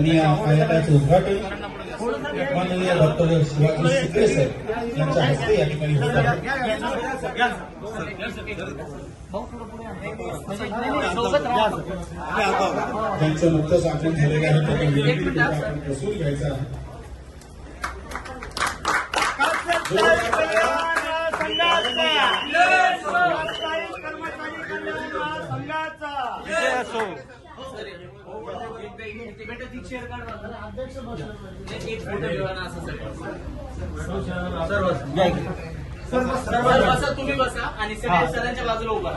आणि या आयोगाचे उद्घाटन माननीय डॉक्टर शिवाजी शिंदे सर यांच्या हस्ते या ठिकाणी होत आहे. त्यांचं नुकतंच आगमन झालेलं आहे, त्याच्या विनंती आपण प्रसून घ्यायचा आहे. तुम्ही बसा आणि सरांच्या बाजूला उभा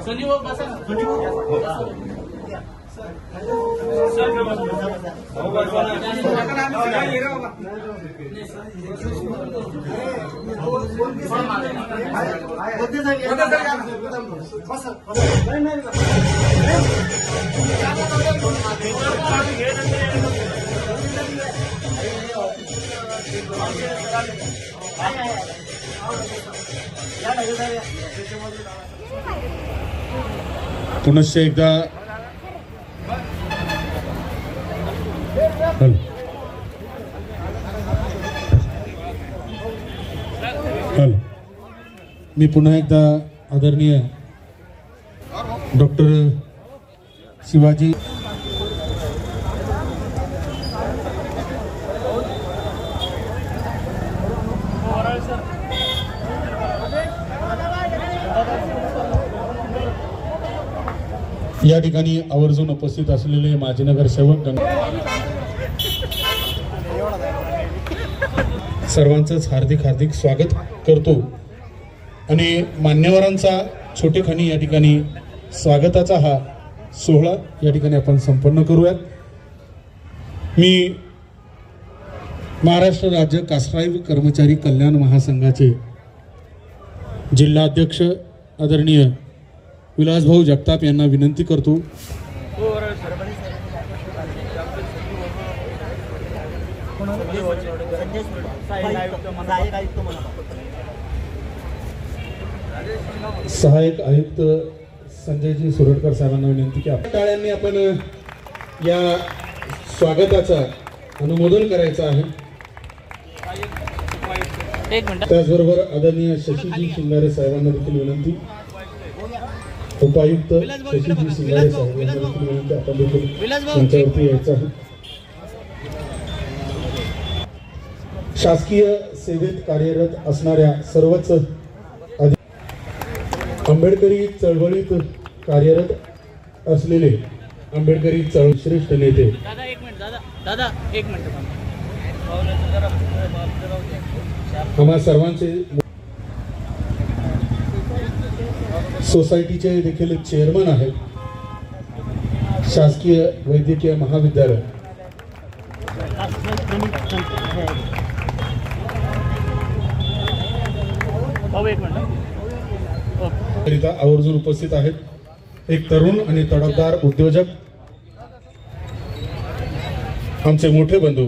संजीव बसा. पुनश्च एकदा मी पुन्हा एकदा आदरणीय डॉक्टर शिवाजी या ठिकाणी आवर्जून उपस्थित असलेले माजी नगरसेवक सर्वांचंच हार्दिक हार्दिक स्वागत करतो आणि मान्यवरांचा छोटेखानी या ठिकाणी स्वागताचा हा सोहळा या ठिकाणी आपण संपन्न करूयात. मी महाराष्ट्र राज्य कास्ट्राईव्ह कर्मचारी कल्याण महासंघाचे जिल्हाध्यक्ष आदरणीय विलासभाऊ जगताप यांना विनंती करतो सहाय्यक आयुक्त संजयजी सुरटकर साहेबांना विनंती की टाळ्यांनी आपण या स्वागताचा अनुमोदन करायचं आहे. त्याचबरोबर आदरणीय शशीजी शिंगारे साहेबांना देखील विनंती, उपायुक्त शशीजी शिंगारे साहेब यांना देखील विनंती आपण देखील त्यांच्यावरती यायचं आहे. शासकीय सेवेत कार्यरत असणाऱ्या सर्वच आंबेडकरी चळवळीत कार्यरत असलेले आंबेडकरी चळवळ श्रेष्ठ नेते आम्हा सर्वांचे सोसायटीचे देखील चेअरमन आहेत. शासकीय वैद्यकीय महाविद्यालय करिता आवर्जून उपस्थित आहेत. एक तरुण आणि तडफदार उद्योजक आमचे मोठे बंधू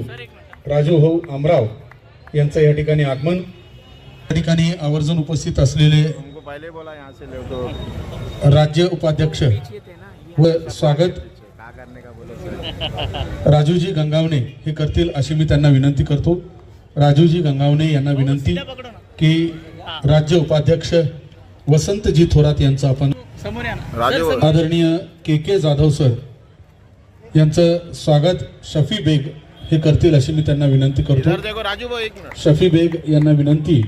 राजू भाऊ आमराव यांचं या ठिकाणी आगमन. या ठिकाणी आवर्जून उपस्थित असलेले राज्य उपाध्यक्ष व स्वागत राजूजी गंगावणे हे करतील अशी मी त्यांना विनंती करतो. राजूजी गंगावणे यांना विनंती की राज्य उपाध्यक्ष वसंतजी थोरात यांचं आपण आदरणीय के जाधव सर यांचं स्वागत शफी बेग हे करतील अशी मी त्यांना विनंती करतो. शफी बेग यांना विनंती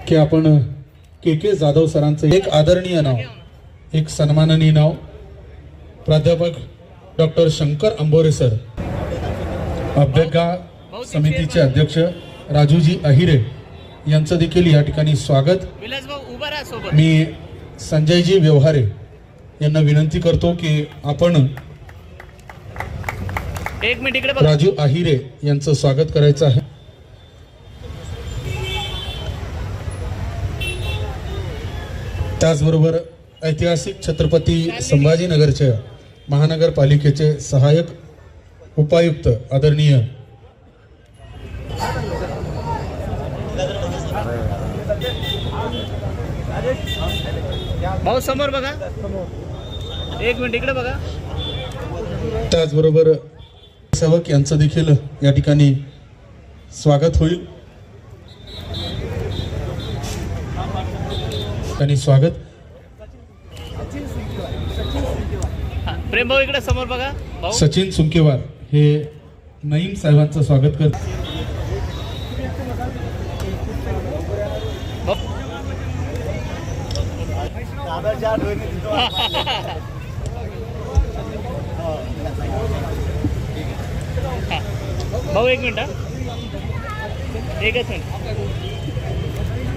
की आपण के जाधव सरांचं एक आदरणीय नाव, एक सन्माननीय नाव प्राध्यापक डॉक्टर शंकर अंबोरे सर, अभ्यागत समितीचे अध्यक्ष राजूजी अहिरे यांचं देखील या ठिकाणी स्वागत. मी संजयजी व्यवहारे यांना विनंती करतो की आपण राजू अहिरे यांचं स्वागत करायचं आहे. त्याचबरोबर ऐतिहासिक छत्रपती संभाजीनगरच्या महानगरपालिकेचे सहाय्यक उपायुक्त आदरणीय भाऊ समोर बघा एक मिनिट इकडे बघा. त्याचबरोबर सेवक यांचं देखील या ठिकाणी स्वागत होईल. आणि स्वागत प्रेम भाऊ इकडे समोर बघा. भाऊ सचिन सुंकेवार हे नईम साहेबांचं स्वागत करतात. भाऊ एक मिनिट. एकच मिनिट.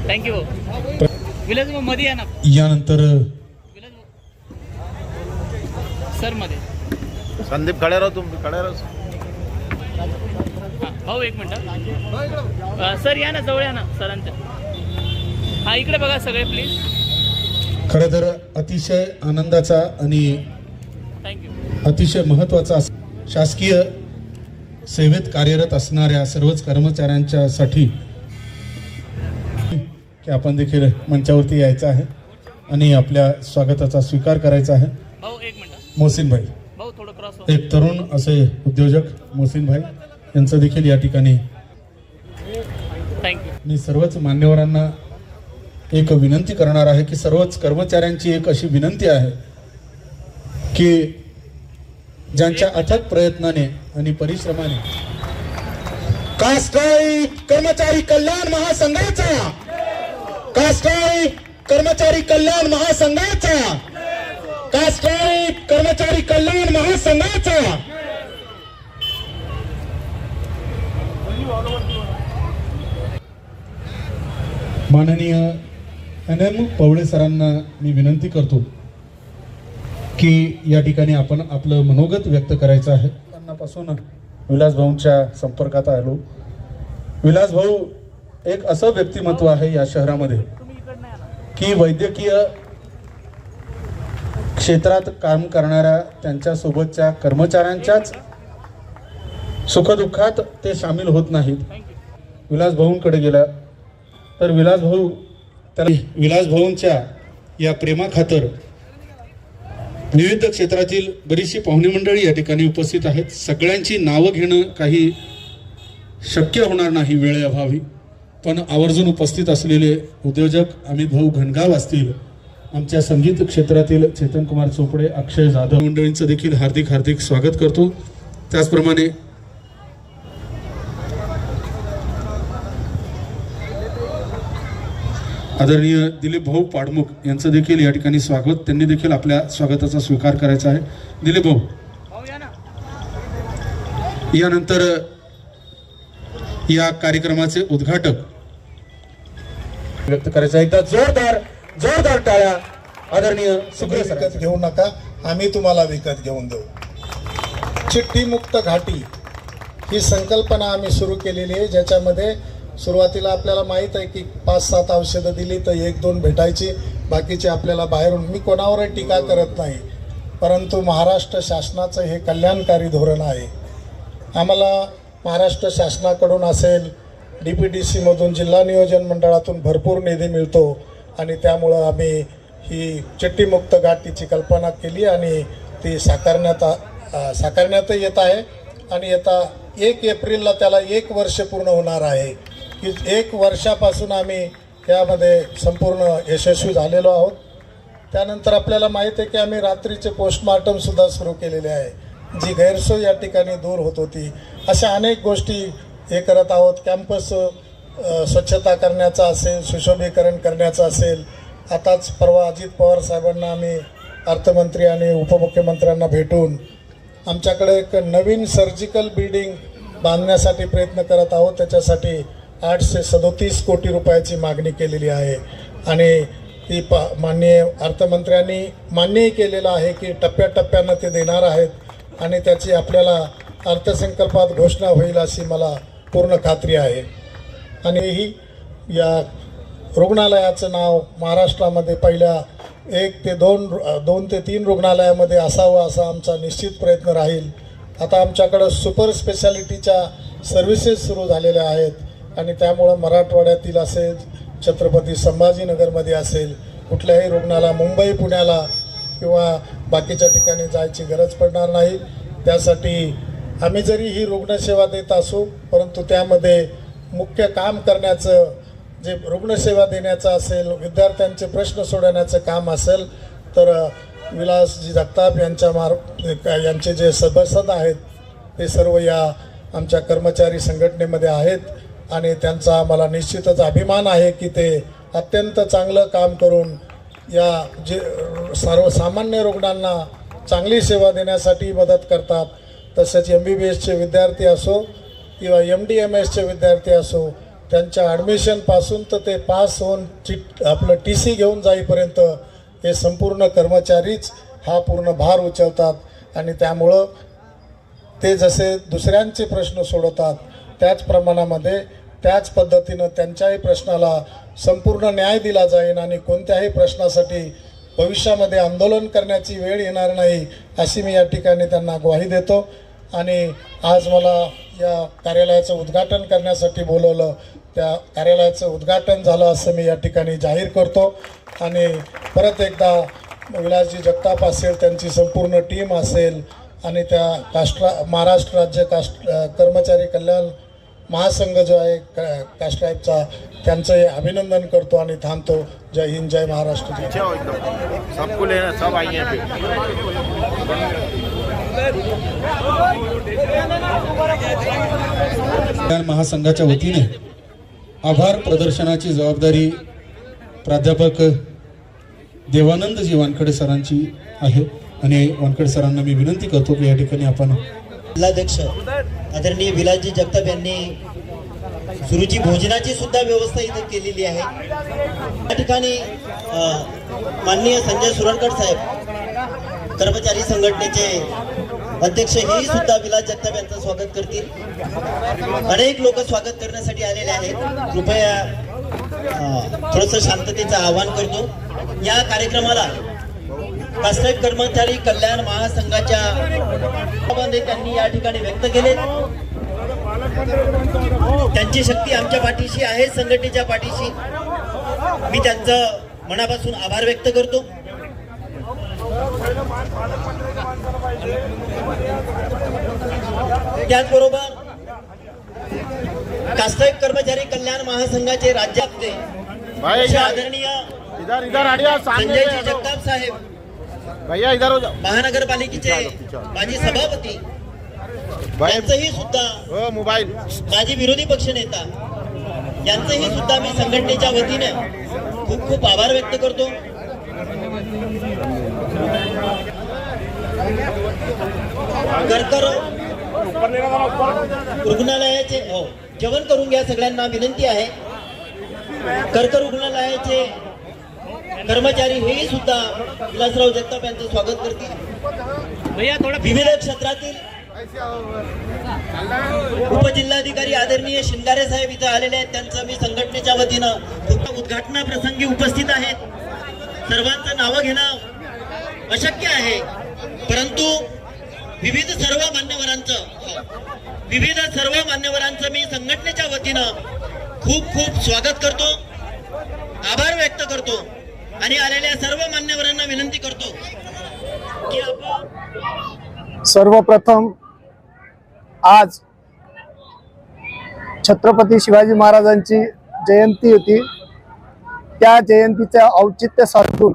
थँक्यू भाऊ. विलास भाऊ मध्ये या ना. यानंतर विलास भाऊ सर मध्ये. संदीप खड़े रहो, तुम खड़े रहो. भाऊ एक मिनिट. सर या ना, जवळ या ना सरांच्या. हा इकडे बघा सगळे प्लीज. खरं तर अतिशय आनंदाचा आणि थँक्यू. अतिशय महत्त्वाचा शासकीय सेवेत कार्यरत असणाऱ्या सर्वच कर्मचाऱ्यांच्या साठी की आपण देखील मंचावरती यायचं आहे आणि आपल्या स्वागताचा स्वीकार करायचा आहे. भाऊ एक मिनिट. मोहसिन भाई, भाऊ थोडं क्रॉस. एक तरुण असे उद्योजक मोहसिन भाई यांचं देखील या ठिकाणी थँक्यू. मी सर्वच मान्यवरांना एक विनंती करणार आहे की सर्वच कर्मचाऱ्यांची एक अशी विनंती आहे की ज्यांच्या अथक प्रयत्नाने आणि परिश्रमाने कास्ट्राईक कर्मचारी कल्याण महासंघाचा कास्ट्राईक कर्मचारी कल्याण महासंघाचा कास्ट्राईक कर्मचारी कल्याण महासंघाचा माननीय NM पवळे सरांना मी विनंती करतो की या ठिकाणी आपण आपलं मनोगत व्यक्त करायचं आहे. त्यांनापासून विलास भाऊंच्या संपर्कात आलो. विलास भाऊ एक असं व्यक्तिमत्व आहे या शहरामध्ये की वैद्यकीय क्षेत्रात काम करणाऱ्या त्यांच्या सोबतच्या कर्मचाऱ्यांच्याच सुखदुःखात ते सामील होत नाहीत. विलास भाऊंकडे गेला तर विलास भाऊ त्याला विलास भाऊंच्या या प्रेमाखातर विविध क्षेत्रातील बरीचशी पाहुणे मंडळी या ठिकाणी उपस्थित आहेत. सगळ्यांची नावं घेणं काही शक्य होणार नाही वेळेअभावी, पण आवर्जून उपस्थित असलेले उद्योजक अमित भाऊ घनगाव असतील, आमच्या संगीत क्षेत्रातील चेतन कुमार चोपडे, अक्षय जाधव मंडळींचं देखील हार्दिक हार्दिक स्वागत करतो. त्याचप्रमाणे आदरणीय दिलीप भाऊ पाडमुख यांचं देखील या ठिकाणी स्वागत. त्यांनी देखील आपल्या स्वागताचा स्वीकार करायचा आहे. दिलीप भाऊ यानंतर या कार्यक्रमाचे उद्घाटक व्यक्त करायचं. एकदा जोरदार टाळ्या आदरणीय सुग्रे सर. विकत घेऊ नका, आम्ही तुम्हाला विकत घेऊन देऊ. चिठ्ठी मुक्त घाटी ही संकल्पना आम्ही सुरू केलेली आहे, ज्याच्यामध्ये सुरुवातीला आपल्याला माहीत आहे की 5-7 औषधं दिली तर 1-2 भेटायची, बाकीचे आपल्याला बाहेरून. मी कोणावरही टीका करत नाही, परंतु महाराष्ट्र शासनाचं हे कल्याणकारी धोरण आहे. आम्हाला महाराष्ट्र शासनाकडून असेल, DPDCमधून, जिल्हा नियोजन मंडळातून भरपूर निधी मिळतो आणि त्यामुळं आम्ही ही चिठ्ठीमुक्त घाटीची कल्पना केली आणि ती साकारण्यातही येत आहे. आणि येता 1 एप्रिलला त्याला 1 वर्ष पूर्ण होणार आहे की 1 वर्षापासून आम्ही यामध्ये संपूर्ण यशस्वी झालेलो आहोत. त्यानंतर आपल्याला माहीत आहे की आम्ही रात्रीचे पोस्टमॉर्टमसुद्धा सुरू केलेले आहे, जी गैरसोय या ठिकाणी दूर होत होती. अशा अनेक गोष्टी हे करत आहोत. कॅम्पस स्वच्छता करण्याचा असेल, सुशोभीकरण करण्याचं असेल. आताच परवा अजित पवार साहेबांना आम्ही अर्थमंत्री आणि उपमुख्यमंत्र्यांना भेटून आमच्याकडे एक नवीन सर्जिकल बिल्डिंग बांधण्यासाठी प्रयत्न करत आहोत. त्याच्यासाठी 837 कोटी रुपयाची मागणी केलेली आहे आणि ती माननीय अर्थमंत्र्यांनी मान्यही केलेलं आहे की टप्प्याटप्प्यानं ते देणार आहेत आणि त्याची आपल्याला अर्थसंकल्पात घोषणा होईल अशी मला पूर्ण खात्री आहे. आणि ही या रुग्णालयाचं नाव महाराष्ट्रामध्ये पहिल्या 2 ते 3 रुग्णालयामध्ये असावं असा आमचा निश्चित प्रयत्न राहील. आता आमच्याकडं सुपर स्पेशालिटीच्या सर्व्हिसेस सुरू झालेल्या आहेत आणि त्यामुळं मराठवाड्यातील असेल, छत्रपती संभाजीनगरमध्ये असेल, कुठल्याही रुग्णाला, मुंबई पुण्याला किंवा बाकीच्या ठिकाणी जायची गरज पडणार नाही. त्यासाठी आम्ही जरी ही रुग्णसेवा देत असू, परंतु त्यामध्ये मुख्य काम करण्याचं जे रुग्णसेवा देण्याचं असेल, विद्यार्थ्यांचे प्रश्न सोडवण्याचं काम असेल, तर विलासजी जगताप यांचे जे सभासद आहेत ते सर्व या आमच्या कर्मचारी संघटनेमध्ये आहेत आणि त्यांचा आम्हाला निश्चितच अभिमान आहे की ते अत्यंत चांगलं काम करून या जे सर्वसामान्य रुग्णांना चांगली सेवा देण्यासाठी मदत करतात. तसेच MBBSचे विद्यार्थी असो किंवा MD-MS विद्यार्थी असो, त्यांच्या ॲडमिशनपासून तर ते पास होऊन आपलं TC घेऊन जाईपर्यंत हे संपूर्ण कर्मचारीच हा पूर्ण भार उचलतात आणि त्यामुळं ते जसे दुसऱ्यांचे प्रश्न सोडवतात त्याच प्रमाणामध्ये त्याच पद्धतीनं त्यांच्याही प्रश्नाला संपूर्ण न्याय दिला जाईल आणि कोणत्याही प्रश्नासाठी भविष्यामध्ये आंदोलन करण्याची वेळ येणार नाही अशी मी या ठिकाणी त्यांना ग्वाही देतो. आणि आज मला या कार्यालयाचं उद्घाटन करण्यासाठी बोलवलं, त्या कार्यालयाचं उद्घाटन झालं असं मी या ठिकाणी जाहीर करतो. आणि परत एकदा विलासजी जगताप असेल, त्यांची संपूर्ण टीम असेल आणि त्या महाराष्ट्र राज्य कर्मचारी कल्याण महासंघ जो आहे कास्ट्राईबचा, त्यांचं अभिनंदन करतो आणि थांबतो. जय हिंद, जय महाराष्ट्र. पीछे हो एकदम, सबको लेना, सब आएंगे यहाँ कल्याण महासंघाच्या वतीने आभार प्रदर्शनाची जबाबदारी प्राध्यापक देवानंदजी वानखडे सरांची आहे आणि वानखडे सरांना मी विनंती करतो की या ठिकाणी आपण जिल्हाध्यक्ष आदरणीय विलासजी जगताप यांनी सुरुची भोजनाची सुद्धा व्यवस्था इथे केलेली आहे. या ठिकाणी माननीय संजय सुरणकर साहेब कर्मचारी संघटनेचे अध्यक्ष हेही सुद्धा विलास जगताप यांचं स्वागत करतील. अनेक लोक स्वागत करण्यासाठी आलेले आहेत. कृपया थोडंसं शांततेचं आवाहन करतो. या कार्यक्रमाला कास्ट्राईब कर्मचारी कल्याण महासंघाच्या त्यांनी या ठिकाणी व्यक्त केले. त्यांची शक्ती आमच्या पाठीशी आहे, संघटनेच्या पाठीशी. मी त्यांचं मनापासून आभार व्यक्त करतो. त्याचबरोबर कास्ट्राईब कर्मचारी कल्याण महासंघाचे राज्याचे आदरणीय संजयजी जगताप साहेब, भैया इधर हो जाओ, महानगरपालिकेचे माजी सभापती, यांचंही सुद्धा मोबाईल माजी विरोधी पक्षनेता, यांचंही सुद्धा मी संघटनेच्या वतीने खूप खूप आभार व्यक्त करतो. रुग्णालयाचे जेवण करून घ्या, सगळ्यांना विनंती आहे. कर्क रुग्णालयाचे कर्मचारी हेही सुद्धा विलासराव जगताप यांचं स्वागत करतील. विविध क्षेत्रातील उपजिल्हाधिकारी आदरणीय शिंगारे साहेब इथं आलेले आहेत. त्यांचं मी संघटनेच्या वतीनं उद्घाटना प्रसंगी उपस्थित आहेत. सर्वांचं नावं घेणं अशक्य आहे, परंतु विविध सर्व मान्यवरांचं मी संघटनेच्या वतीनं खूप खूप स्वागत करतो, आभार व्यक्त करतो आणि आलेल्या सर्व मान्यवरांना विनंती करतो की आपण सर्वप्रथम आज छत्रपती शिवाजी महाराजांची जयंती होती. त्या जयंतीचे औचित्य साधून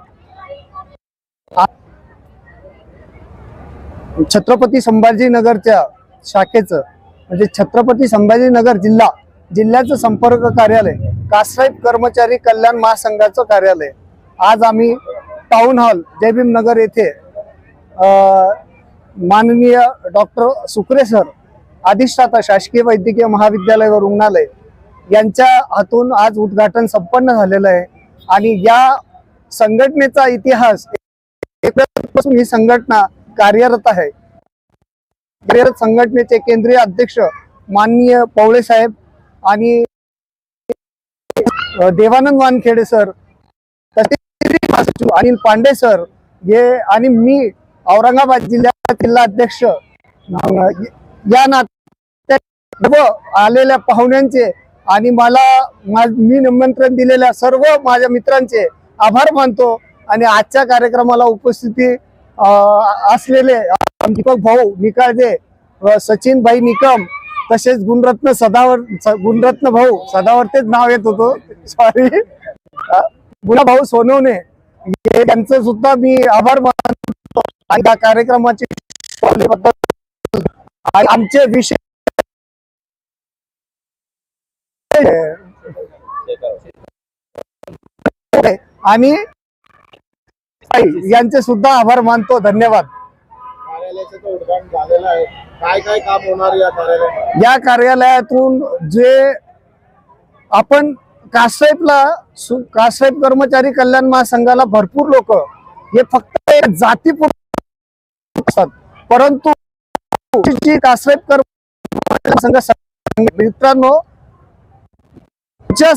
छत्रपती संभाजीनगरच्या शाखेचं म्हणजे छत्रपती संभाजीनगर जिल्ह्याचं संपर्क कार्यालय, कास्ट्राईब कर्मचारी कल्याण महासंघाचं कार्यालय आज आम्ही टाउन हॉल जयभीम नगर येथे माननीय डॉक्टर सुकरे सर, अधिष्ठाता शासकीय वैद्यकीय महाविद्यालय व रुग्णालय यांच्या हातून आज उद्घाटन संपन्न झालेलं आहे. आणि या संघटनेचा इतिहास पासून ही संघटना कार्यरत आहे. कार्यरत संघटनेचे केंद्रीय अध्यक्ष माननीय पवळे साहेब आणि देवानंद वानखेडे सर, तसेच अनिल पांडे सर हे आणि मी औरंगाबाद जिल्ह्याचा जिल्हा अध्यक्ष या नात्याने आलेल्या पाहुण्यांचे आणि मी निमंत्रण दिलेल्या सर्व माझ्या मित्रांचे आभार मानतो आणि आजच्या कार्यक्रमाला उपस्थिती असलेले दीपक भाऊ निकाळजे, सचिन भाई निकम, तसेच गुणरत्न भाऊ सदावर्तेच नाव येत होतो, सॉरी, गुणा भाऊ सोनवणे यांचं सुद्धा मी आभार मानतो. आणि या कार्यक्रमाचे आमचे विषय आणि यांचे सुद्धा आभार मानतो. धन्यवाद. कार्यालयाचं उद्घाटन झालेलं आहे. काय काय काम होणार या कार्यालयात? या कार्यालयातून जे आपण कास्ट्राईब कर्मचारी कल्याण महासंघाला भरपूर लोक हे फक्त एक जातीपुरते असतात, परंतु जी कास्ट्राईब कर्मचारी संघ मित्रांनो,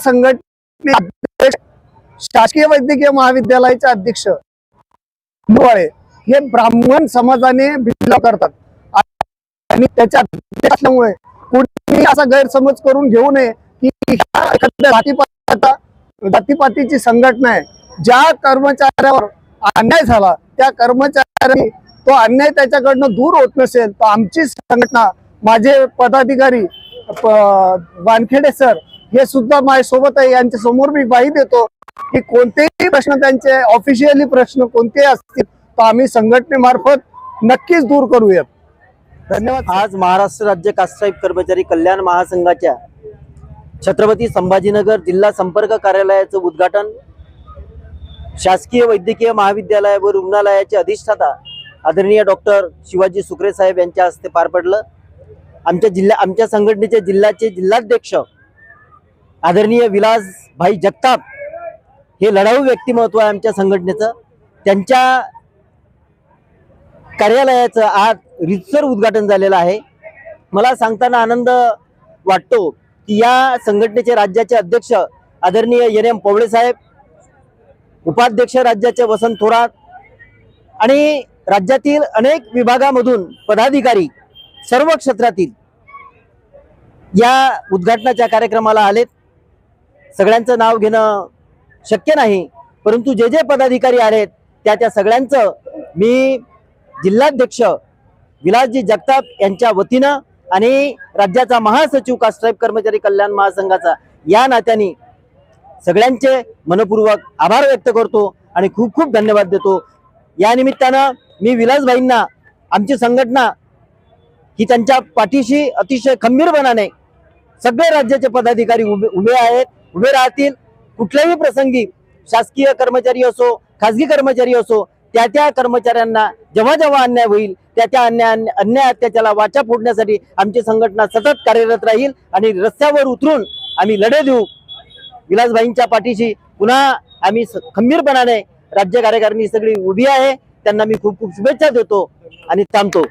संघटने शासकीय वैद्यकीय महाविद्यालयाचे अध्यक्ष हे ब्राह्मण समाजाने बिलॉंग करतात आणि त्याच्या असल्यामुळे कोणी असा गैरसमज करून घेऊ नये की जातीपातीची संघटना आहे. ज्या कर्मचाऱ्यावर अन्याय झाला त्या कर्मचाऱ्यांनी तो अन्याय त्याच्याकडनं दूर होत नसेल तर आमची संघटना, माझे पदाधिकारी वानखेडे सर हे सुद्धा माझ्यासोबत आहे. यांच्या समोर मी ग्वाही देतो की कोणतेही प्रश्न, त्यांचे ऑफिशियली प्रश्न कोणतेही असतील तर आम्ही संघटनेमार्फत नक्कीच दूर करूयात. धन्यवाद. आज महाराष्ट्र राज्य कास्ट्राईब कर्मचारी कल्याण महासंघाच्या छत्रपती संभाजीनगर जिल्हा संपर्क कार्यालयाचं उद्घाटन शासकीय वैद्यकीय महाविद्यालय व रुग्णालयाचे अधिष्ठाता आदरणीय डॉक्टर शिवाजी सुकरे साहेब यांच्या हस्ते पार पडलं. आमच्या संघटनेचे जिल्ह्याचे जिल्हाध्यक्ष आदरणीय विलास भाई जगताप हे लढाऊ व्यक्तिमत्व आहे आमच्या संघटनेचं. त्यांच्या कार्यालयाचं आज रितसर उद्घाटन झालेलं आहे. मला सांगताना आनंद वाटतो की या संघटनेचे राज्याचे अध्यक्ष आदरणीय NM पवळे साहेब, उपाध्यक्ष राज्याचे वसंत थोरात आणि राज्यातील अनेक विभागामधून पदाधिकारी सर्व क्षेत्रातील या उद्घाटनाच्या कार्यक्रमाला आलेत. सगळ्यांचं नाव घेणं शक्य नाही, परंतु जे जे पदाधिकारी आलेत त्या सगळ्यांचं मी जिल्हाध्यक्ष विलासजी जगताप यांच्या वतीनं आणि राज्याचा महासचिव कास्ट्राईब कर्मचारी कल्याण महासंघाचा या नात्याने सगळ्यांचे मनपूर्वक आभार व्यक्त करतो आणि खूप खूप धन्यवाद देतो. या निमित्तानं मी विलासभाईंना, आमची संघटना ही त्यांच्या पाठीशी अतिशय खंबीरपणाने सगळे राज्याचे पदाधिकारी उभे आहेत, उभे राहतील. कुठल्याही प्रसंगी शासकीय कर्मचारी असो, खाजगी कर्मचारी असो, त्या कर्मचाऱ्यांना जेव्हा जेव्हा अन्याय होईल त्या अन्याय अत्याचाराला वाचा फोडण्यासाठी आमची संघटना सतत कार्यरत राहील आणि रस्त्यावर उतरून आम्ही लढे देऊ. विलासभाईंच्या पाठीशी पुन्हा आम्ही खंबीरपणाने राज्य कार्यकारिणी सगळी उभी आहे. त्यांना मी खूप खूप शुभेच्छा देतो आणि थांबतो.